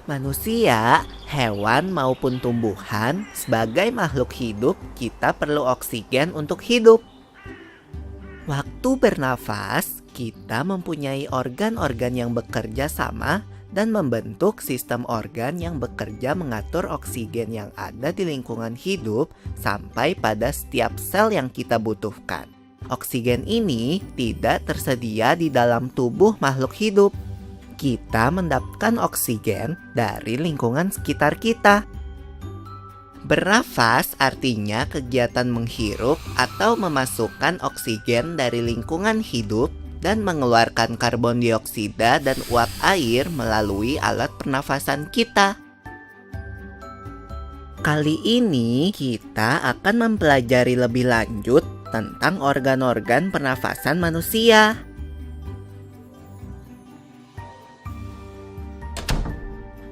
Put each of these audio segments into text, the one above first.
Manusia, hewan maupun tumbuhan, sebagai makhluk hidup, kita perlu oksigen untuk hidup. Waktu bernafas, kita mempunyai organ-organ yang bekerja sama dan membentuk sistem organ yang bekerja mengatur oksigen yang ada di lingkungan hidup sampai pada setiap sel yang kita butuhkan. Oksigen ini tidak tersedia di dalam tubuh makhluk hidup. Kita mendapatkan oksigen dari lingkungan sekitar kita. Bernafas artinya kegiatan menghirup atau memasukkan oksigen dari lingkungan hidup dan mengeluarkan karbon dioksida dan uap air melalui alat pernafasan kita. Kali ini kita akan mempelajari lebih lanjut tentang organ-organ pernafasan manusia.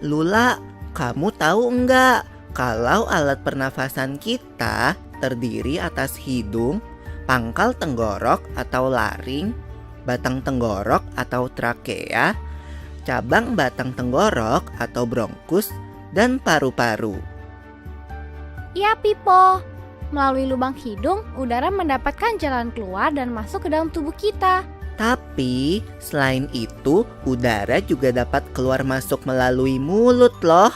Lula, kamu tahu enggak kalau alat pernafasan kita terdiri atas hidung, pangkal tenggorok atau laring, batang tenggorok atau trakea, cabang batang tenggorok atau bronkus, dan paru-paru. Iya, Pipo. Melalui lubang hidung, udara mendapatkan jalan keluar dan masuk ke dalam tubuh kita. Tapi, selain itu, udara juga dapat keluar masuk melalui mulut loh.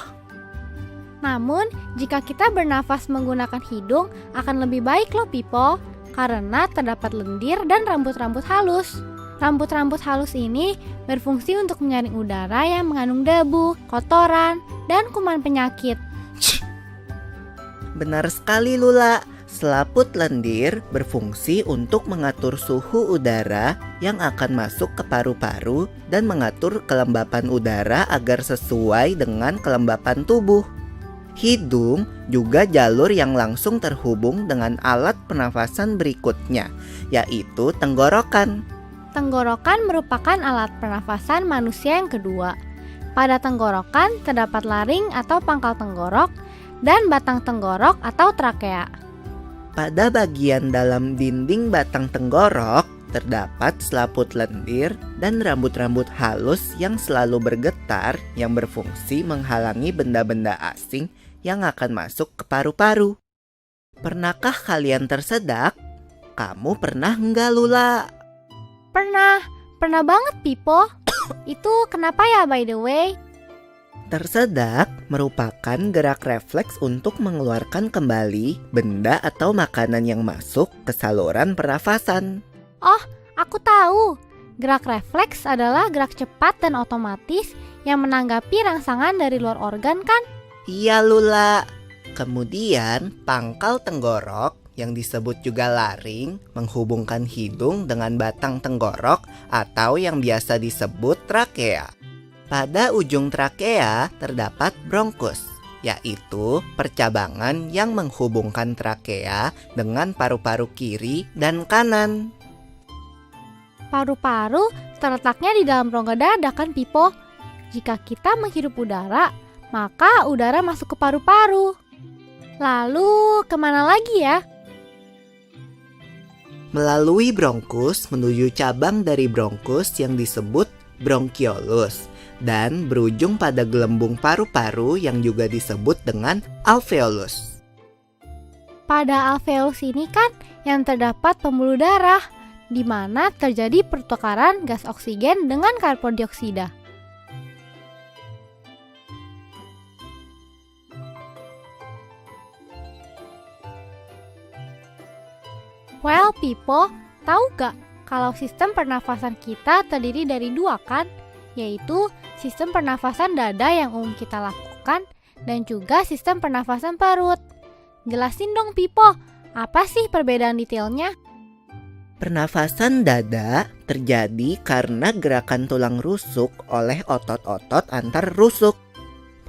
Namun, jika kita bernafas menggunakan hidung, akan lebih baik loh, Pipo. Karena terdapat lendir dan rambut-rambut halus. Rambut-rambut halus ini berfungsi untuk menyaring udara yang mengandung debu, kotoran, dan kuman penyakit. Benar sekali, Lula. Selaput lendir berfungsi untuk mengatur suhu udara yang akan masuk ke paru-paru dan mengatur kelembapan udara agar sesuai dengan kelembapan tubuh. Hidung juga jalur yang langsung terhubung dengan alat pernafasan berikutnya, yaitu tenggorokan. Tenggorokan merupakan alat pernafasan manusia yang kedua. Pada tenggorokan terdapat laring atau pangkal tenggorok dan batang tenggorok atau trakea. Pada bagian dalam dinding batang tenggorok terdapat selaput lendir dan rambut-rambut halus yang selalu bergetar yang berfungsi menghalangi benda-benda asing yang akan masuk ke paru-paru. Pernahkah kalian tersedak? Kamu pernah enggak, Lula? Pernah banget, Pipo. Itu kenapa ya, by the way? Tersedak merupakan gerak refleks untuk mengeluarkan kembali benda atau makanan yang masuk ke saluran pernafasan. Oh, aku tahu. Gerak refleks adalah gerak cepat dan otomatis yang menanggapi rangsangan dari luar organ, kan? Iya, Lula. Kemudian pangkal tenggorok yang disebut juga laring menghubungkan hidung dengan batang tenggorok atau yang biasa disebut trakea. Pada ujung trakea terdapat bronkus, yaitu percabangan yang menghubungkan trakea dengan paru-paru kiri dan kanan. Paru-paru terletaknya di dalam rongga dada, kan, Pipo? Jika kita menghirup udara, maka udara masuk ke paru-paru. Lalu kemana lagi ya? Melalui bronkus menuju cabang dari bronkus yang disebut bronkiolus dan berujung pada gelembung paru-paru yang juga disebut dengan alveolus. Pada alveolus ini kan yang terdapat pembuluh darah, di mana terjadi pertukaran gas oksigen dengan karbon dioksida. Well, Pipo, tahu gak kalau sistem pernafasan kita terdiri dari dua, kan? Yaitu sistem pernafasan dada yang umum kita lakukan dan juga sistem pernafasan perut. Jelasin dong, Pipo, apa sih perbedaan detailnya? Pernafasan dada terjadi karena gerakan tulang rusuk oleh otot-otot antar rusuk.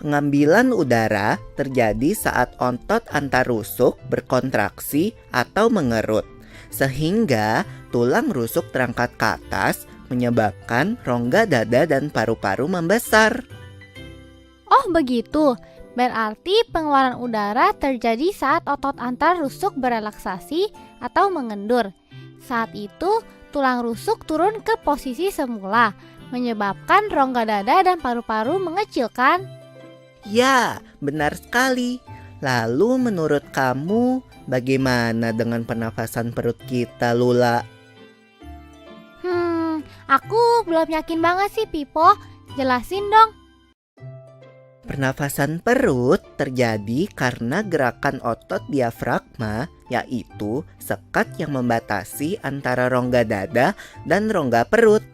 Pengambilan udara terjadi saat otot antar rusuk berkontraksi atau mengerut, sehingga tulang rusuk terangkat ke atas menyebabkan rongga dada dan paru-paru membesar. Oh begitu, berarti pengeluaran udara terjadi saat otot antar rusuk berelaksasi atau mengendur. Saat itu, tulang rusuk turun ke posisi semula, menyebabkan rongga dada dan paru-paru mengecil, kan? Ya, benar sekali. Lalu menurut kamu, bagaimana dengan pernafasan perut kita, Lula? Aku belum yakin banget sih, Pipo. Jelasin dong. Pernafasan perut terjadi karena gerakan otot diafragma, yaitu sekat yang membatasi antara rongga dada dan rongga perut.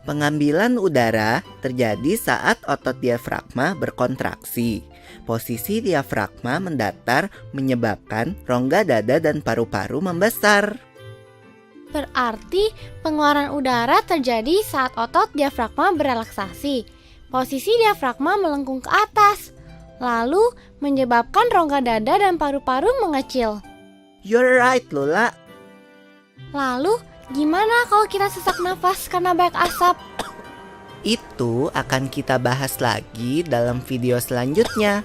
Pengambilan udara terjadi saat otot diafragma berkontraksi. Posisi diafragma mendatar menyebabkan rongga dada dan paru-paru membesar. Berarti pengeluaran udara terjadi saat otot diafragma berelaksasi. Posisi diafragma melengkung ke atas, lalu menyebabkan rongga dada dan paru-paru mengecil. You're right, Lula. Lalu, gimana kalau kita sesak nafas karena banyak asap? Itu akan kita bahas lagi dalam video selanjutnya.